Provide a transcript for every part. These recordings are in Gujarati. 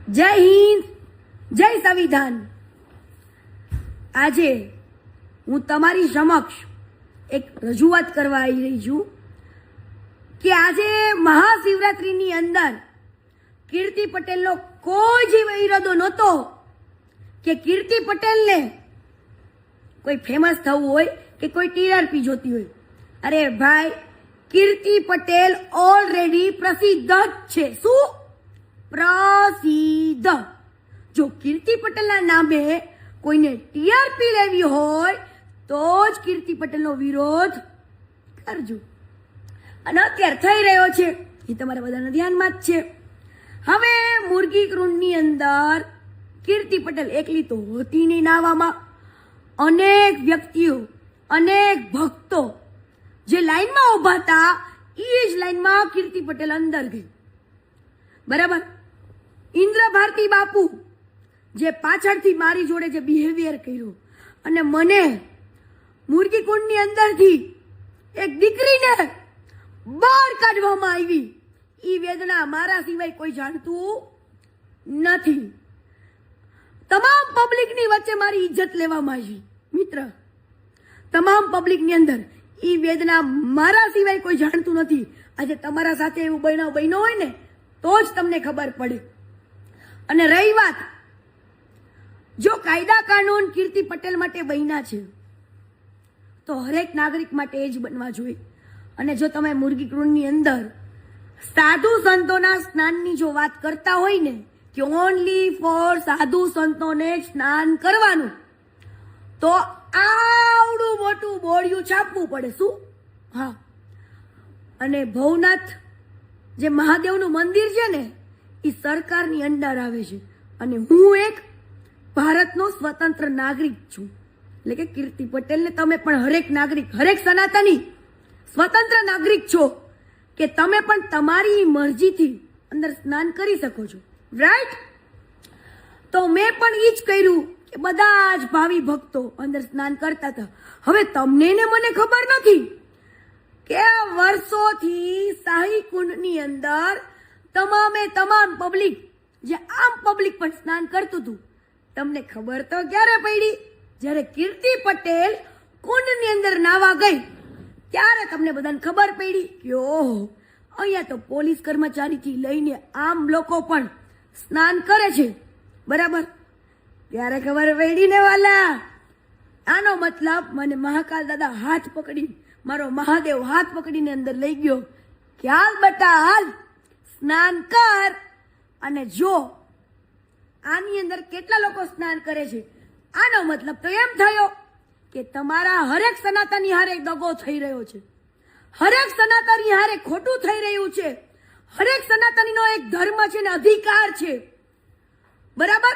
જય હિન્દ, જય સંવિધાન। આજે હું તમારી સમક્ષ એક રજૂઆત કરવા આવી રહી છું કે આજે મહાશિવરાત્રીની અંદર કીર્તિ પટેલનો કોઈ જ ઈરાદો નહોતો કે કીર્તિ પટેલને કોઈ ફેમસ થવું હોય કે કોઈ ટીઆરપી જોતી હોય। અરે ભાઈ, કીર્તિ પટેલ ઓલરેડી પ્રસિદ્ધ જ છે। શું પ્રસિદ્ધ? જો કીર્તિ પટેલના નામે કોઈને ટીઆરપી લેવી હોય તો જ કીર્તિ પટેલનો વિરોધ કરજો। અને અત્યારે થઈ રહ્યો છે એ તમારા બધાના ધ્યાનમાં જ છે। હવે મુરગી કુંડની અંદર કીર્તિ પટેલ એકલી તો હોતી નહીં નાવામાં, અનેક વ્યક્તિઓ, અનેક ભક્તો જે લાઈનમાં ઉભા હતા એ જ લાઈનમાં કીર્તિ પટેલ અંદર ગઈ, બરાબર। ઇન્દ્ર ભારતી બાપુ જે પાછળથી મારી જોડે જે બિહેવિયર કર્યું અને મને મુરગી કુંડની અંદરથી એક દીકરીને બહાર કાઢવામાં આવી, એ વેદના મારા સિવાય કોઈ જાણતું નથી। તમામ પબ્લિકની વચ્ચે મારી ઇજ્જત લેવામાં આવી, મિત્ર। તમામ પબ્લિકની અંદર એ વેદના મારા સિવાય કોઈ જાણતું નથી। આજે તમારા સાથે એવું બનાવ બન્યો હોય ને તો જ તમને ખબર પડે। અને રહી વાત, જો કાયદા કાનૂન કીર્તિ પટેલ માટે બન્યા છે તો હરેક નાગરિક માટે એ જ બનવા જોઈએ। અને જો તમે મુરગી કુંડની અંદર સાધુ સંતોના સ્નાનની જો વાત કરતા હોય ને કે ઓનલી ફોર સાધુ સંતોને સ્નાન કરવાનું, તો આવડું મોટું બોડિયું છાપવું પડે। શું? હા। અને ભવનાથ જે મહાદેવનું મંદિર છે ને એ સરકારની અંડર આવે છે અને હું એક ભારતનો સ્વતંત્ર નાગરિક છું। એટલે કે કીર્તિ પટેલને તમે પણ હરેક નાગરિક, હરેક સનાતની સ્વતંત્ર નાગરિક છો કે તમે પણ તમારી મરજીથી અંદર સ્નાન કરી શકો છો, રાઈટ? તો મેં પણ એ જ કર્યું કે બધા જ ભાવિ ભક્તો અંદર સ્નાન કરતા હતા। હવે તમને ને મને ખબર નથી કે વર્ષોથી શાહી કુંડની અંદર તમામ પબ્લિક, જે આમ પબ્લિક પણ સ્નાન કરતું હતું। તમને ખબર તો ક્યારે પડી? જ્યારે કીર્તિ પટેલ કુંડની અંદર નાવા ગઈ ત્યારે તમને બધાને ખબર પડી કે ઓહો, અહીંયા તો પોલીસ કર્મચારીથી લઈને આમ લોકો પણ સ્નાન કરે છે, બરાબર? ત્યારે ખબર પડી ને વાલા। આનો મતલબ મને મહાકાલ દાદા હાથ પકડી, મારો મહાદેવ હાથ પકડીને અંદર લઈ ગયો કે હાલ બેટા હાલ, સ્નાન કર। અને જો આની અંદર કેટલા લોકો સ્નાન કરે છે, આનો મતલબ તો એમ થયો કે તમારા હરેક સનાતની હારે દગો થઈ રહ્યો છે, હરેક સનાતની હારે ખોટું થઈ રહ્યું છે। હરેક સનાતનીનો એક ધર્મ છે ને અધિકાર છે, બરાબર?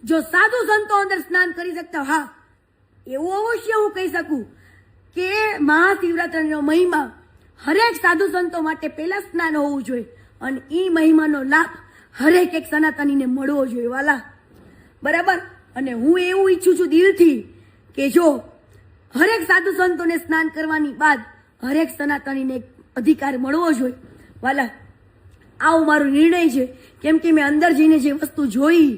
જો સાધુ સંતો અંદર સ્નાન કરી શકતા, હા, એવું અવશ્ય હું કહી શકું કે મહાશિવરાત્રીનો મહિમા હરેક સાધુ સંતો માટે પહેલા સ્નાન હોવું જોઈએ અને એ મહિમાનો લાભ હરેક એક સનાતનીને મળવો જોઈએ વાલા, બરાબર? અને હું એવું ઈચ્છું છું દિલથી કે જો હરેક સાધુ સંતોને સ્નાન કરવાની બાદ હરેક સનાતનીને એક અધિકાર મળવો જોઈએ વાલા। આવો મારો નિર્ણય છે, કેમ કે મેં અંદર જઈને જે વસ્તુ જોઈ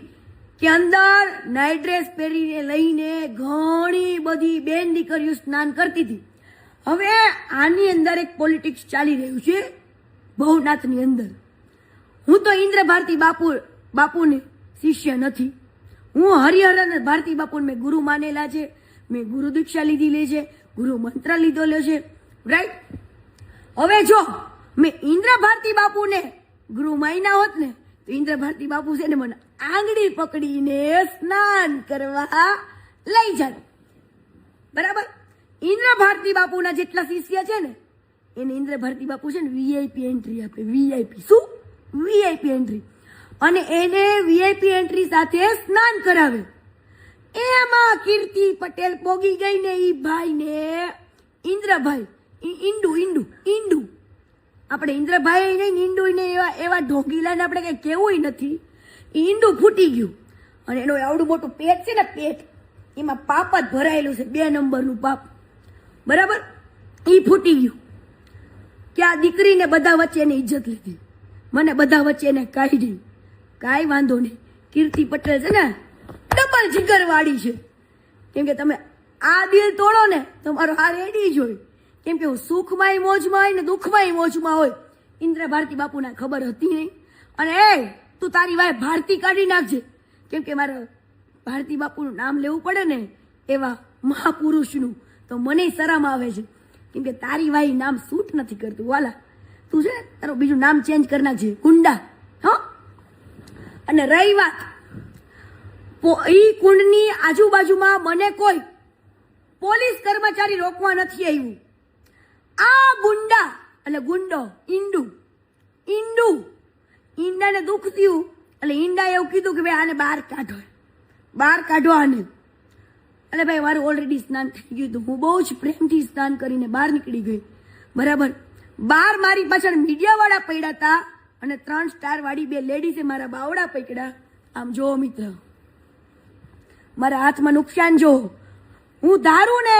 કે અંદર નાઇટ ડ્રેસ પહેરીને લઈને ઘણી બધી બેન દીકરીઓ સ્નાન કરતી હતી। હવે આની અંદર એક પોલિટિક્સ ચાલી રહ્યું છે ભવનાથની અંદર। હું તો ઇન્દ્ર ભારતી બાપુને શિષ્ય નથી, હું હરિહરન ભારતી બાપુને મેં ગુરુ માનેલા છે, મેં ગુરુ દીક્ષા લીધેલી છે, ગુરુ મંત્ર લીધેલો છે, રાઈટ? હવે જો મેં ઇન્દ્ર ભારતી બાપુને ગુરુ માન્યા હોત ને તો ઇન્દ્ર ભારતી બાપુ છે ને મને આંગળી પકડીને સ્નાન કરવા લઈ જાય, બરાબર? ઇન્દ્ર ભારતી બાપુના જેટલા શિષ્ય છે ને એને ઇન્દ્ર ભારતી બાપુ છે ને વીઆઈપી એન્ટ્રી આપે, વીઆઈપી। શું? VIP entry. અને એને વીઆઈપી એન્ટ્રી સાથે સ્નાન કરાવે। એમાં કીર્તિ પટેલ પોગી ગઈ ને ઈ ભાઈને ઇન્દ્રભાઈ, ઈંડુ આપણે ઇન્દ્રભાઈ નહીં, ઈંડુ ને એવા ઢોંગીલાને આપણે કઈ કેવું નથી, ઈંડુ ફૂટી ગયું અને એનું આવડું મોટું પેટ છે ને, પેટ એમાં પાપ જ ભરાયેલું છે, 2 નંબરનું પાપ, બરાબર? એ ફૂટી ગયું કે આ દીકરીને બધા વચ્ચે એની ઇજ્જત લીધી, મને બધા વચ્ચે એને કાઢી। કાંઈ વાંધો નહીં, કીર્તિ પટેલ છે ને ડબલ જીગરવાળી છે. કેમ કે તમે આ દિલ તોડો ને તમારો આ રેડી જ હોય. કેમ કે હું સુખમાંય મોજમાં હોય ને દુઃખમાંય મોજમાં હોય. ઇન્દ્ર ભારતી બાપુને ખબર હતી નહીં. અને એ તું તારી વાય ભારતી કાઢી નાખજે. કેમ કે મારે ભારતી બાપુનું નામ લેવું પડે ને એવા મહાપુરુષનું, તો મને શરમ આવે છે. કેમ કે તારી વાય નામ સૂટ નથી કરતું વાલા. તું છે ને તારું બીજું નામ ચેન્જ કરી નાખજે, ગુંડા. હા, અને રહી વાત ઈ કુંડની આજુબાજુમાં મને કોઈ પોલીસ કર્મચારી રોકવા નથી આવ્યું. આ ગુંડા એટલે ગુંડો ઈંડાને દુઃખ થયું એટલે ઈંડાએ એવું કીધું કે ભાઈ આને બહાર કાઢો આને. એટલે ભાઈ મારું ઓલરેડી સ્નાન થઈ ગયું હતું. હું બહુ જ પ્રેમથી સ્નાન કરીને બહાર નીકળી ગઈ. બરાબર, બહાર મારી પાછળ મીડિયાવાળા પડ્યા હતા અને 3 સ્ટાર વાળી 2 લેડીઝે મારા બાવડા પકડ્યા. આમ જો મિત્ર, મારા હાથમાં નુકસાન જો. હું ધારું ને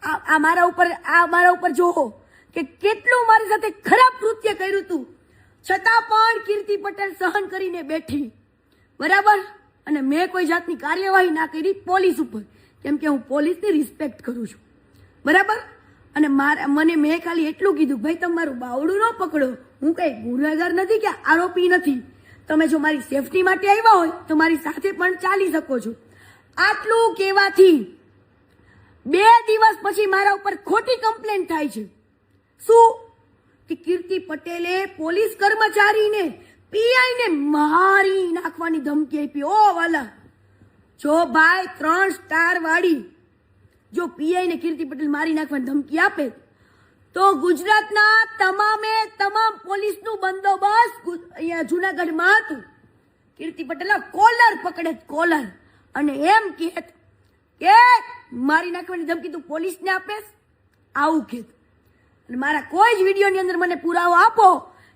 આ મારા ઉપર જોવો કે કેટલું મારી સાથે ખરાબ કૃત્ય કર્યું હતું, છતાં પણ કીર્તિ પટેલ સહન કરીને બેઠી. બરાબર, અને મેં કોઈ જાતની કાર્યવાહી ના કરી પોલીસ ઉપર. કેમ કે હું પોલીસની રિસ્પેક્ટ કરું છું. બરાબર, અને મને મેં ખાલી એટલું કીધું, ભાઈ તમે મારું બાવડું ન પકડો. હું કઈ ગુનેગાર નથી કે આરોપી નથી. તમે જો મારી સેફટી માટે આવ્યા હોય તો મારી સાથે પણ ચાલી શકો છો. આટલું કહેવાથી 2 દિવસ પછી મારા ઉપર ખોટી કમ્પ્લેન થાય છે. શું કે કીર્તિ પટેલે પોલીસ કર્મચારીને પીઆઈને મારી નાખવાની ધમકી આપી. ઓ વાલા, જો ભાઈ 3 સ્ટાર વાળી જો પીઆઈને કીર્તિ પટેલ મારી નાખવાની ધમકી આપે તો ગુજરાતના તમામ પોલીસનું બંદોબસ્ત અહીંયા જુનાગઢમાં હતું. કીર્તિ પટેલ કોલર પકડે, કોલર, અને એમ કહેત કે મારી નાખવાની ધમકી તું પોલીસને આપેસ, આવું કહેત. અને મારા કોઈ જ વિડીયોની અંદર મને પુરાવો આપો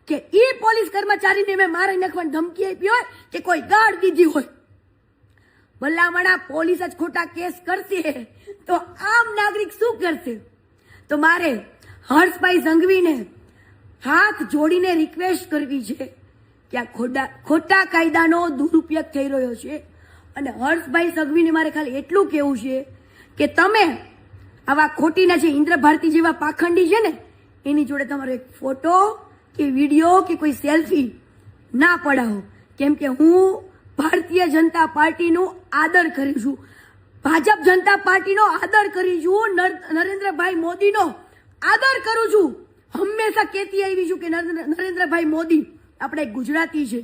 કે ઈ પોલીસ કર્મચારીને મેં મારી નાખવાની ધમકી આપી હોય કે કોઈ ગાળ દીધી હોય. ભલામણા પોલીસ જ ખોટા કેસ કરશે તો આમ નાગરિક શું કરશે? તો મારે હર્ષભાઈ સંઘવીને હાથ જોડીને રિક્વેસ્ટ કરવી છે કે આ ખોટા કાયદાનો દુરુપયોગ થઈ રહ્યો છે. અને હર્ષભાઈ સંઘવીને મારે ખાલી એટલું કહેવું છે કે તમે આવા ખોટીના જે ઇન્દ્ર ભારતી જેવા પાખંડી છે ને એની જોડે તમારો એક ફોટો કે વિડીયો કે કોઈ સેલ્ફી ના પડાવો. કેમ કે હું ભારતીય જનતા પાર્ટીનું આદર કરું છું, ભાજપ જનતા પાર્ટીનો આદર કરું છું, નરેન્દ્રભાઈ મોદીનો આદર કરું છું. હંમેશા કહેતી આવી છું કે નરેન્દ્રભાઈ મોદી આપણે ગુજરાતી છે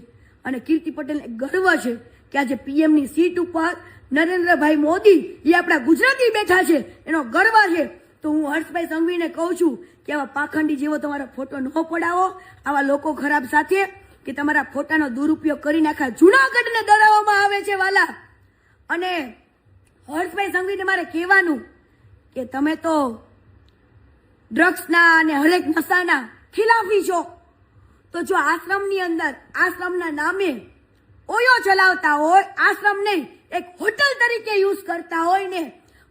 અને કીર્તિ પટેલને ગર્વ છે કે આજે પીએમની સીટ ઉપર નરેન્દ્રભાઈ મોદી એ આપણા ગુજરાતી બેઠા છે, એનો ગર્વ છે. તો હું હર્ષભાઈ સંઘવીને કહું છું કે આવા પાખંડી જેવો તમારો ફોટો ન પડાવો, આવા લોકો ખરાબ સાથે કે તમારા ફોટાનો દુરુપયોગ કરીને આખા જુનાગઢને ડરાવવામાં આવે છે વાલા. અને હર્ષભાઈ સંઘવીને મારે કહેવાનું કે તમે તો ડ્રગ્સના અને હરેક નશાના ખિલાફી છો. તો જો આશ્રમની અંદર આશ્રમના નામે ઓયો ચલાવતા હોય, આશ્રમ નહીં એક હોટલ તરીકે યુઝ કરતા હોય ને,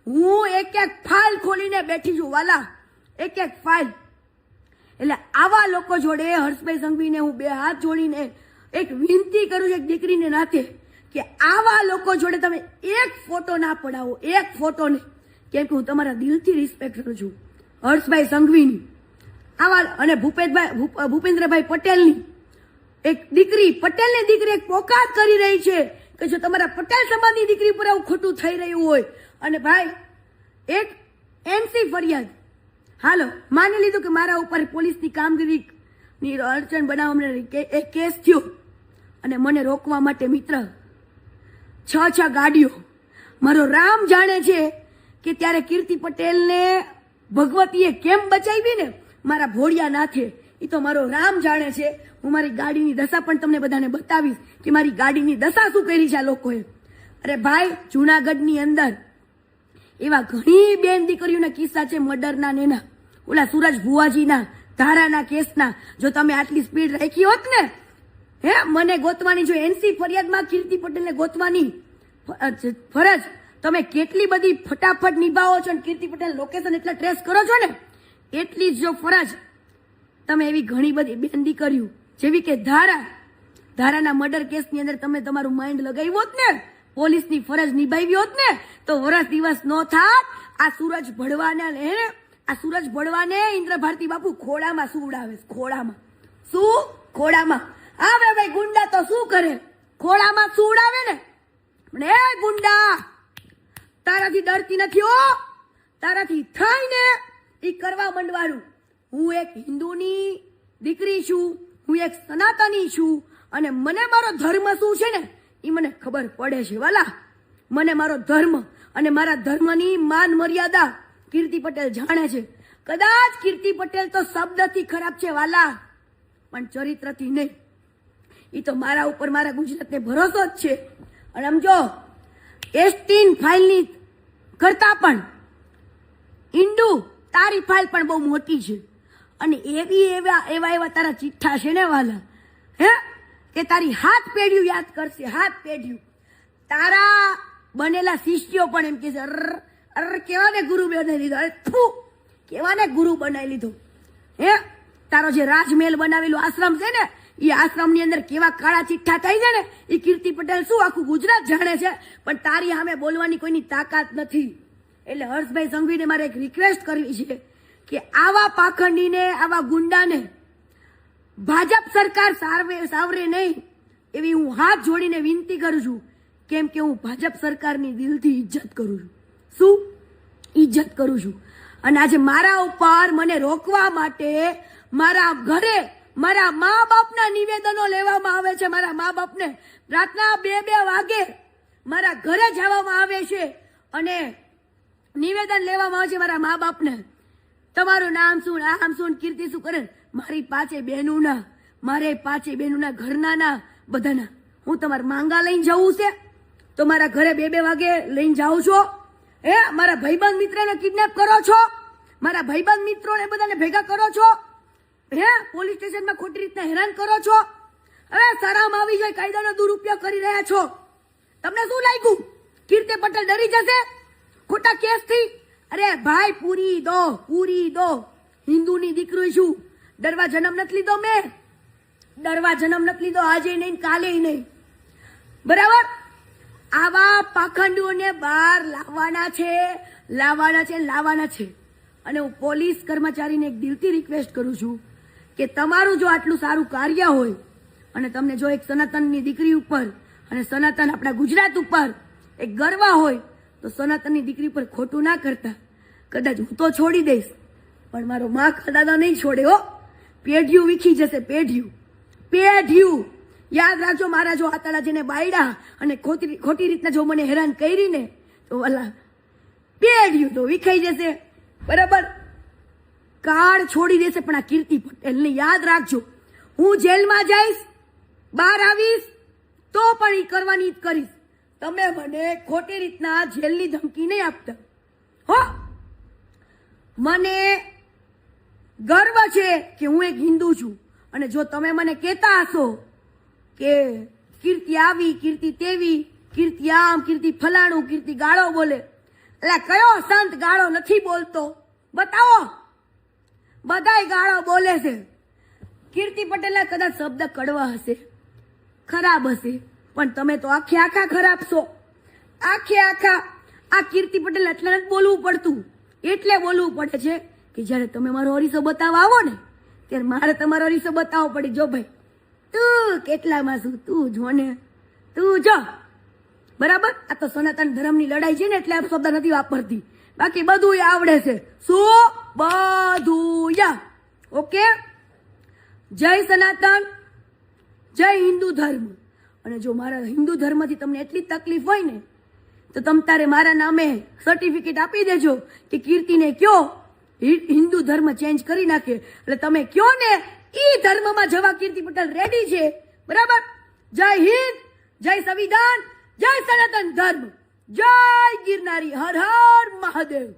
હું એક ફાઇલ ખોલીને બેઠી છું વાલા, એક ફાઇલ. એટલે આવા લોકો જોડે હર્ષભાઈ સંઘવીને હું 2 હાથ જોડીને એક વિનંતી કરું છું એક દીકરીને નાતે કે આવા લોકો જોડે તમે એક ફોટો ના પડાવો, એક ફોટો નહીં. કેમ કે હું તમારા દિલથી રિસ્પેક્ટ કરું છું હર્ષભાઈ સંઘવીની. આવા અને ભૂપેન્દ્રભાઈ પટેલની એક દીકરી, પટેલની દીકરી એક પોકાર કરી રહી છે કે જો તમારા પટેલ સમાજની દીકરી પર આવું ખોટું થઈ રહ્યું હોય. અને ભાઈ એક એનસી ફરિયાદ, હાલો માની લીધું કે મારા ઉપર પોલીસની કામગીરીની અડચણ બનાવવા એક કેસ થયો અને મને રોકવા માટે મિત્ર 6 ગાડીઓ. મારો રામ જાણે છે કે ત્યારે કીર્તિ પટેલને ભગવતીએ કેમ બચાવી ને મારા ભોળિયા નાથે, એ તો મારો રામ જાણે છે. હું મારી ગાડીની દશા પણ તમને બધાને બતાવીશ કે મારી ગાડીની દશા શું કરી છે આ લોકોએ. અરે ભાઈ, જુનાગઢની અંદર એવા ઘણી બેન દીકરીઓના કિસ્સા છે મર્ડરના ને એના, ઓલા સુરજ ભુવાજીના ધારાના કેસના. જો તમે આટલી સ્પીડ રાખી હોત ને, મને ગોતવાની, જો એનસી ફરિયાદમાં કીર્તિ પટેલને ગોતવાની ફરજ તમે કેટલી બધી ફટાફટ નિભાવો છો, કીર્તિ પટેલ લોકેશન એટલા ટ્રેસ કરો છો ને, એટલી જ જો ફરજ તમે એવી ઘણી બધી બેન દીકરીઓ જેવી કે ધારાના મર્ડર કેસની અંદર તમે તમારું માઇન્ડ લગાવ્યું હોત ને, પોલીસની ફરજ નિભાવી હોત ને, તો વરસ દિવસ નો થાત. આ સૂરજ ભળવાને ઇન્દ્ર ભારતી બાપુ ખોડામાં સુવડાવે. ખોડામાં શું? ખોડામાં. હવે ભાઈ ગુંડા તો શું કરે? ખોડામાં સુવડાવે ને. પણ એ ગુંડા, તારાથી ડરતી નથી હો. તારાથી થાય ને ઈ કરવા માંડવાનું. હું એક હિન્દુની દીકરી છું, હું એક સનાતની છું, અને મને મારો ધર્મ શું છે ને એ મને ખબર પડે છે વાલા. મને મારો ધર્મ અને મારા ધર્મની માન મર્યાદા કીર્તિ પટેલ જાણે છે. કદાચ કીર્તિ પટેલ તો શબ્દથી ખરાબ છે વાલા, પણ ચરિત્રથી નહીં. એ તો મારા ઉપર, મારા ગુજરાતને ભરોસો જ છે. અને આમ જો એસટીન ફાઇલની કરતા પણ ઇન્ડુ તારી ફાઇલ પણ બહુ મોટી છે. અને એવા તારા ચિઠ્ઠા છે ને વાલા, હે, કે તારી હાથ પેઢીઓ યાદ કરશે. હાથ પેઢીઓ તારા બનેલા શિષ્યો પણ એમ કે છે, કેવાને ગુરુ બનાવી લીધો. અરે થુ, કેવાને ગુરુ બનાવી લીધો. હે, તારો જે રાજમહેલ બનાવેલું આશ્રમ છે ને, એ આશ્રમની અંદર કેવા કાળા ચિઠ્ઠા થાય છે ને, એ કીર્તિ પટેલ શું આખું ગુજરાત જાણે છે. પણ તારી સામે બોલવાની કોઈની તાકાત નથી. એટલે હર્ષભાઈ સંઘવીને મારે એક રિક્વેસ્ટ કરવી છે કે આવા પાખંડીને, આવા ગુંડાને ભાજપ સરકાર સાવરે નહીં એવી હું હાથ જોડીને વિનંતી કરું છું. કેમ કે હું ભાજપ સરકારની દિલથી ઇજ્જત કરું છું. શું ઇજ્જત કરું છું? અને આજે મારા ઉપર મને રોકવા માટે મારા ઘરે મારા મા બાપના નિવેદનો લેવામાં આવે છે. મારા મા બાપને રાતના 2-2 વાગે મારા ઘરે જવામાં આવે છે અને નિવેદન લેવામાં આવે છે મારા મા બાપને. તમારું નામ શું, આમ શું, કીર્તિ શું કરે? મારી 5 બહેનોના, મારે 5 બહેનોના ઘરના ના બધાના હું તમારા માંગા લઈને જવું છે તો મારા ઘરે 2-2 વાગે લઈને જાઓ છો. હે, મારા ભાઈબંધ મિત્રને કિડનેપ કરો છો, મારા ભાઈબંધ મિત્રોને બધાને ભેગા કરો છો. હે, પોલીસ સ્ટેશનમાં ખોટી રીતના હેરાન કરો છો. હવે શરમ આવી જાય, કાયદાનો દુરુપયોગ કરી રહ્યા છો. તમને શું લાગ્યું કીર્તિ પટેલ ડરી જશે ખોટા કેસથી? અરે ભાઈ, પૂરી દો. હિન્દુની દીકરી છું, ડરવા જન્મ નથી લીધો મેં. ડરવા જન્મ નથી લીધો, આજે નહીં કાલે નહીં. બરાબર? આવા પાખંડીઓને બહાર લાવવાના છે. અને હું પોલીસ કર્મચારીને એક દિલથી રિક્વેસ્ટ કરું છું કે તમારું જો આટલું સારું કાર્ય હોય અને તમને જો એક સનાતનની દીકરી ઉપર અને સનાતન આપણા ગુજરાત ઉપર એક ગર્વ હોય તો સનાતનની દીકરી ઉપર ખોટું ના કરતા. કદાચ હું તો છોડી દઈશ પણ મારો માં દાદા નહીં છોડે હો. પેઢીઓ વીખી જશે, પેઢીઓ. યાદ રાખજો, મારા જો આતાળા જેને બાયડા અને ખોટી રીતના જો મને હેરાન કરી ને તો વાલા પેઢીઓ તો વિખાઈ જશે. બરાબર? કાળ છોડી દેશે. પણ આ કીર્તિ પટેલને યાદ રાખજો, હું જેલમાં જઈશ, બહાર આવીશ તો પણ એ કરવાની જ કરીશ. તમે મને ખોટી રીતના જેલની ધમકી નહીં આપતા હો. મને ગર્વ છે કે હું એક હિન્દુ છું. અને જો તમે મને કહેતા હશો કે કીર્તિ આવી, કીર્તિ તેવી, કીર્તિ આમ, કીર્તિ ફલાણું, કીર્તિ ગાળો બોલે, એટલે કયો સંત ગાળો નથી બોલતો? બતાવો. બધાય ગાળો બોલે છે. કીર્તિ પટેલના કદાચ શબ્દ કડવા હશે, ખરાબ હશે, પણ તમે તો આખા ખરાબ છો. આ કીર્તિ પટેલ એટલે નથી બોલવું પડતું. એટલે બોલવું પડે છે કે જ્યારે તમે મારો અરીસો બતાવવા આવો ને ત્યારે મારે તમારો અરીસો બતાવવો પડે. જો ભાઈ, તું કેટલામાં છું, તું જો ને, તું જો. બરાબર? આ તો સનાતન ધર્મની લડાઈ છે ને એટલે આ શબ્દ નથી વાપરતી. બાકી બધું આવડે છે. શું? બધું. ઓકે? જય સનાતન, જય હિન્દુ ધર્મ. અને જો મારા હિન્દુ ધર્મથી તમને એટલી તકલીફ હોય ને તો તમ તારે મારા નામે સર્ટિફિકેટ આપી દેજો કે કીર્તિને કયો હિન્દુ ધર્મ ચેન્જ કરી નાખે. એટલે તમે કયો ને ઈ ધર્મમાં જવા કીર્તિ પટેલ રેડી છે. બરાબર? જય હિન્દ, જય સંવિધાન, જય સનાતન ધર્મ, જય ગિરનારી. હર હર મહાદેવ.